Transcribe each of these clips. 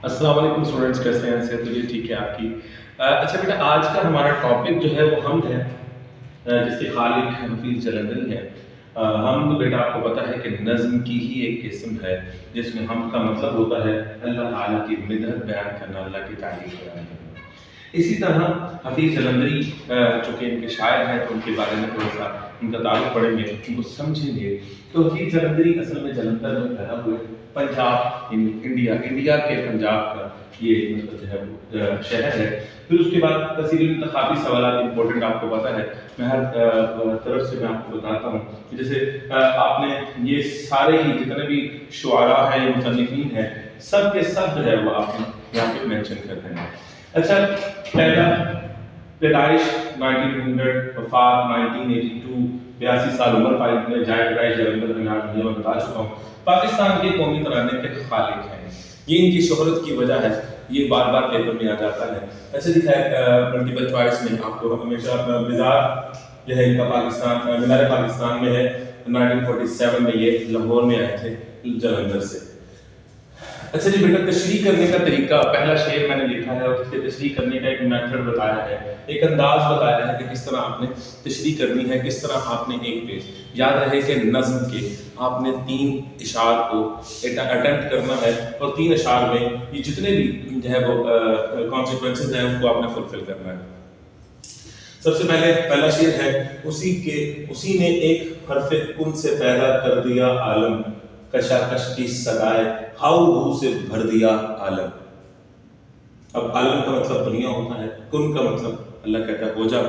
السلام علیکم اسٹوڈنٹس، کیسے ہیں؟ صحت طبیعت ٹھیک ہے آپ کی؟ اچھا بیٹا، آج کا ہمارا ٹاپک جو ہے وہ حمد ہے، جس کے خالق حفیظ جلندری ہے۔ حمد بیٹا آپ کو پتہ ہے کہ نظم کی ہی ایک قسم ہے، جس میں حمد کا مطلب ہوتا ہے اللہ تعالیٰ کی مدحت بیان کرنا، اللہ کی تعریف بیان کرنا۔ اسی طرح حفیظ جلندری چونکہ ان کے شاعر ہیں تو ان کے بارے میں تھوڑا سا ان کا تعلق پڑھیں گے، ان کو سمجھیں گے۔ تو حفیظ جلندری اصل میں جلندھر میں پیدا ہوئے، پنجاب یعنی انڈیا کے پنجاب کا یہ مطلب جو ہے وہ شہر ہے۔ پھر اس کے بعد تحصیل انتخابی سوالات امپورٹنٹ آپ کو پتہ ہے، میں ہر طرف سے میں آپ کو بتاتا ہوں کہ جیسے آپ نے یہ سارے ہی جتنے بھی شعراء ہیں، مصنفین ہیں، سب کے سب جو ہے وہ آپ نے یہاں پہ مینشن کر دیں گے۔ اچھا، پہلا پیدائش 1900، وفات 1982، 82 سال عمر پائی میں جائے پیدائش جلندھر میں، آج میں بتا چکا ہوں۔ پاکستان کے قومی ترانے کے خالق ہیں، یہ ان کی شہرت کی وجہ ہے، یہ بار بار پیپر میں آ جاتا ہے۔ ایسے لکھا ہے ملٹیپل چوائس میں، آپ کو ہمیشہ مزار جو ہے ان کا پاکستان، مینار پاکستان میں ہے، 1947 میں یہ لاہور میں آئے تھے جلندھر سے۔ اچھا جی بیٹا، تشریح کرنے کا طریقہ، پہلا شعر میں نے لکھا ہے اور اس کے تشریح کرنے کا ایک میتھڈ بتایا ہے، ایک انداز بتایا ہے کہ کس طرح آپ نے تشریح کرنی ہے، کس طرح آپ نے ایک پیج، یاد رہے کہ نظم کے آپ نے 3 اشعار کو اٹیمپٹ کرنا ہے، اور 3 اشعار میں یہ جتنے بھی جو ہے وہ کانسیکوینسز ہیں ان کو آپ نے فلفل کرنا ہے۔ سب سے پہلے پہلا شعر ہے، اسی نے ایک حرف کن سے پیدا کر دیا عالم، کشاکش کی صدائے ہاؤ ہو سے بھر دیا عالم۔ اب عالم کا مطلب دنیا ہوتا ہے، کن کا مطلب اللہ کہتا ہے ہو جا،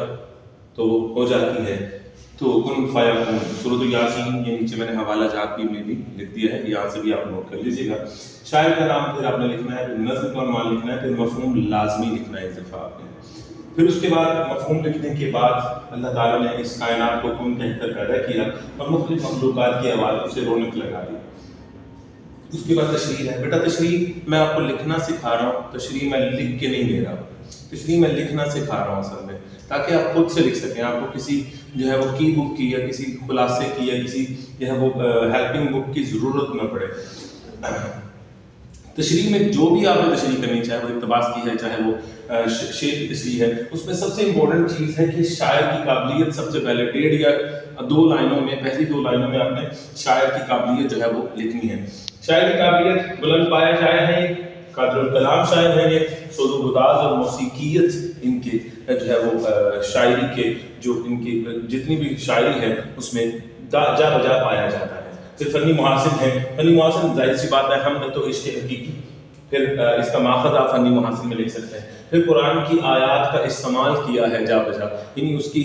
تو وہ ہو جاتی ہے، تو کن فیکون۔ سورۃ یاسین، یہ نیچے میں نے حوالہ جات بھی میں بھی لکھ دیا ہے، یہاں سے بھی آپ نوٹ کر لیجیے گا۔ شاعر کا نام پھر آپ نے لکھنا ہے، پھر نظم کا عنوان لکھنا ہے، پھر مفہوم لازمی لکھنا ہے اس دفعہ آپ نے۔ پھر اس کے بعد مفہوم لکھنے کے بعد اللہ تعالیٰ نے اس کائنات کو کن کہہ کر پیدا کیا اور مختلف مخلوقات کی آواز سے رونق لگا دی۔ اس کے بعد تشریح ہے، بیٹا تشریح میں آپ کو لکھنا سکھا رہا ہوں، تشریح میں لکھ کے نہیں دے رہا ہوں، تشریح میں لکھنا سکھا رہا ہوں اصل میں، تاکہ آپ خود سے لکھ سکیں، آپ کو کسی جو ہے وہ کی بک کی یا کسی خلاصے کی یا کسی جو ہے وہ ہیلپنگ بک کی ضرورت نہ پڑے۔ تشریح میں جو بھی آپ نے تشریح کرنی، چاہے وہ اقتباس کی ہے، چاہے وہ شعر کی تشریح ہے، اس میں سب سے امپورٹنٹ چیز ہے کہ شاعر کی قابلیت سب سے پہلے 1.5 یا 2 لائنوں میں، پہلی 2 لائنوں میں آپ نے شاعر کی قابلیت جو ہے وہ لکھنی ہے۔ شاعر کی قابلیت بلند پایا شاعر ہے، قادر الکلام شاعر ہے، یہ سوز و گداز اور موسیقیت ان کے جو ہے وہ شاعری کے جو ان کی جتنی بھی شاعری ہے اس میں جا بجا پایا جاتا ہے۔ پھر فنی محاسن ہے، فنی محاسن ظاہر سی بات ہے، ہم نے تو عشق حقیقی، پھر اس کا ماخذ آپ فنی محاسن میں لکھ سکتے ہیں۔ پھر قرآن کی آیات کا استعمال کیا ہے جا بجا، یعنی اس کی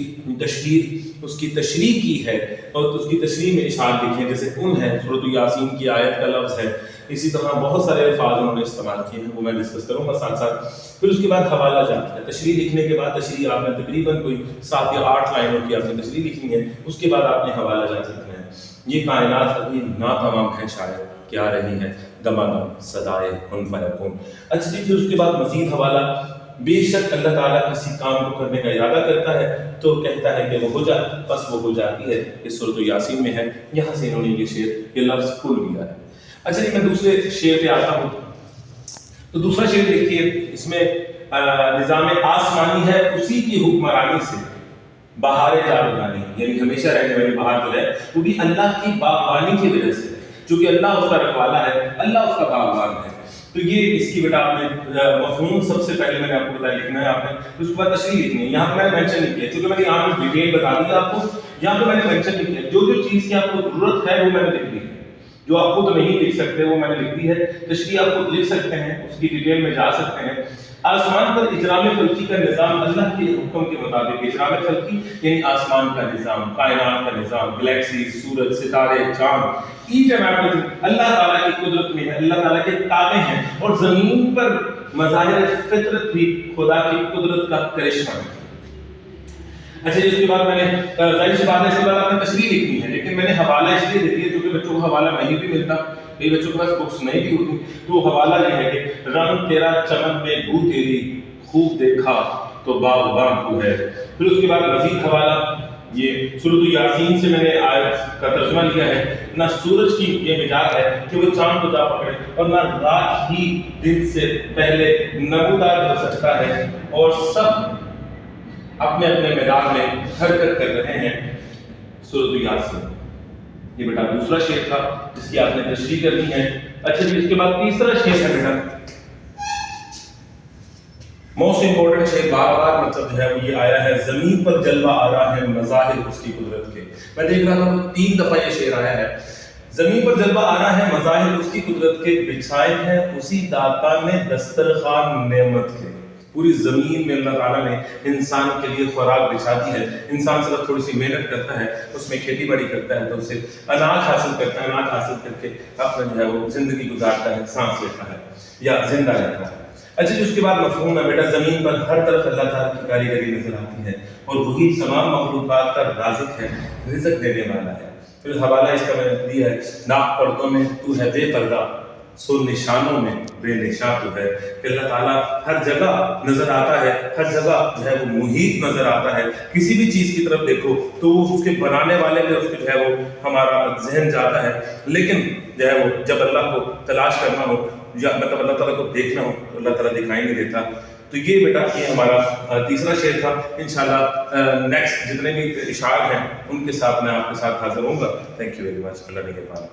تشریح کی ہے، اور اس کی تشریح میں اشعار لکھے، جیسے کن ہے، سورۃ یاسین کی آیت کا لفظ ہے، اسی طرح بہت سارے الفاظ انہوں نے استعمال کیے ہیں، وہ میں ڈسکس کروں گا ساتھ ساتھ۔ پھر اس کے بعد حوالہ جات ہے، تشریح لکھنے کے بعد تشریح آپ نے تقریباً کوئی 7 یا 8 لائنوں کی آپ نے تشریح لکھنی ہے، اس کے بعد آپ نے حوالہ جات لکھنا ہے۔ یہ کائنات ابھی ناتمام ہے شاید، کیا رہی ہے دمادم صدائے کن فیکون۔ اچھا جی، پھر اس کے بعد مزید حوالہ، بے شک اللہ تعالیٰ کسی کام کو کرنے کا ارادہ کرتا ہے تو کہتا ہے کہ وہ ہو جا، بس وہ ہو جاتی ہے، اس سورۃ یاسین میں ہے، یہاں سے انہوں نے یہ شعر، یہ لفظ کھول لیا ہے۔ اچھا جی، میں دوسرے شعر پہ آتا ہوں، تو دوسرا شعر دیکھیے، اس میں نظام آسمانی ہے، اسی کی حکمرانی سے بہار جاودانی، یعنی ہمیشہ رہنے والی بہار جو ہے وہ بھی اللہ کی باغبانی کی وجہ سے ہے، چونکہ اللہ اس کا رکھوالا ہے، اللہ اس کا باغبان ہے۔ تو یہ اس کی بیٹا آپ نے مفہوم سب سے پہلے میں نے آپ کو بتایا لکھنا ہے، آپ نے اس کے بعد تشریح لکھنی ہے۔ یہاں پہ میں نے مینشن نہیں کیا، چونکہ میں نے یہاں پہ ڈیٹیل بتا دیا آپ کو، یہاں پہ میں نے مینشن نہیں کیا، جو چیز کی آپ کو ضرورت ہے وہ میں نے لکھ دی ہے، جو آپ خود نہیں لکھ سکتے وہ میں نے لکھ دی ہے۔ تشریح آپ خود لکھ سکتے ہیں، اس کی ڈیٹیل میں جا سکتے ہیں۔ آسمان پر اجرام فلکی کا نظام اللہ کے حکم کے مطابق، اجرام فلکی یعنی آسمان کا نظام، کائنات کا نظام، گلیکسی، سورج، ستارے، چاند، ایچ اینڈ ایوری تھنگ اللہ تعالیٰ کی قدرت میں ہے، اللہ تعالیٰ کے تابع ہیں، اور زمین پر مظاہر فطرت بھی خدا کی قدرت کا کرشمہ ہے۔ اچھا جی، اس کے بعد میں نے ظاہر سی بات ہے، اس کے بعد آپ نے تشریح لکھنی ہے، لیکن میں نے حوالہ اس لیے دے دیا کیونکہ بچوں کو حوالہ نہیں بھی ملتا، کئی بچوں کے پاس بکس نہیں بھی ہوتی، تو حوالہ یہ ہے کہ رنگ تیرا چمن میں بو تیری، خوب دیکھا تو باغباں تو ہے۔ پھر اس کے بعد مزید حوالہ، یہ سورۃ یاسین سے میں نے آیت کا ترجمہ لیا ہے. نہ سورج کی یہ مزاج ہے کہ وہ چاند کو جا پکڑے، اور نہ رات ہی دن سے پہلے نمودار ہو سکتا ہے، اور سب اپنے اپنے میدان میں حرکت کر رہے ہیں. سورۃ یاسین یہ بیٹا دوسرا شعر تھا جس کی آپ نے تشریح کرنی ہے. اچھا جی، اس کے بعد تیسرا شعر ہے بیٹا موسٹ امپورٹنٹ شعر، بار بار مطلب جو ہے وہ یہ آیا ہے، زمین پر جلوہ آ رہا ہے مظاہر اس کی قدرت کے. میں دیکھ رہا تھا تو 3 دفعہ یہ شعر آیا ہے. زمین پر جلوہ آ رہا ہے مظاہر اس کی قدرت کے، بچھائے ہیں اسی داتا نے دسترخوان نعمت کے. پوری زمین میں اللہ تعالیٰ نے انسان کے لیے خوراک بچھا دی ہے. انسان صرف تھوڑی سی محنت کرتا ہے، اس میں کھیتی باڑی کرتا ہے تو اسے اناج حاصل کرتا ہے، اناج حاصل کر کے اپنا جو ہے وہ زندگی گزارتا ہے، سانس لیتا ہے یا زندہ رہتا ہے. اچھا جی، اس کے بعد مفہوم ہے بیٹا زمین پر ہر طرف اللہ تعالیٰ کی کاریگری نظر آتی ہے، اور وہی تمام مخلوقات کا رازق ہے، رزق دینے والا ہے. پھر حوالہ اس کا میں نے دیا ہے، ناک پردوں میں تو ہے بے پردہ، سو نشانوں میں بے نشاں تو ہے. کہ اللہ تعالیٰ ہر جگہ نظر آتا ہے، ہر جگہ جو ہے وہ محیط نظر آتا ہے. کسی بھی چیز کی طرف دیکھو تو وہ اس کے بنانے والے میں اس کے جو ہے وہ ہمارا ذہن جاتا ہے، لیکن جو ہے وہ جب اللہ کو تلاش کرنا ہو یا مطلب اللہ تعالیٰ کو دیکھنا ہو تو اللہ تعالیٰ دکھائی نہیں دیتا. تو یہ بیٹا یہ ہمارا تیسرا شعر تھا. انشاءاللہ نیکسٹ جتنے بھی اشعار ہیں ان کے ساتھ میں آپ کے ساتھ حاضر ہوں گا. Thank you very much. اللہ نگہبان.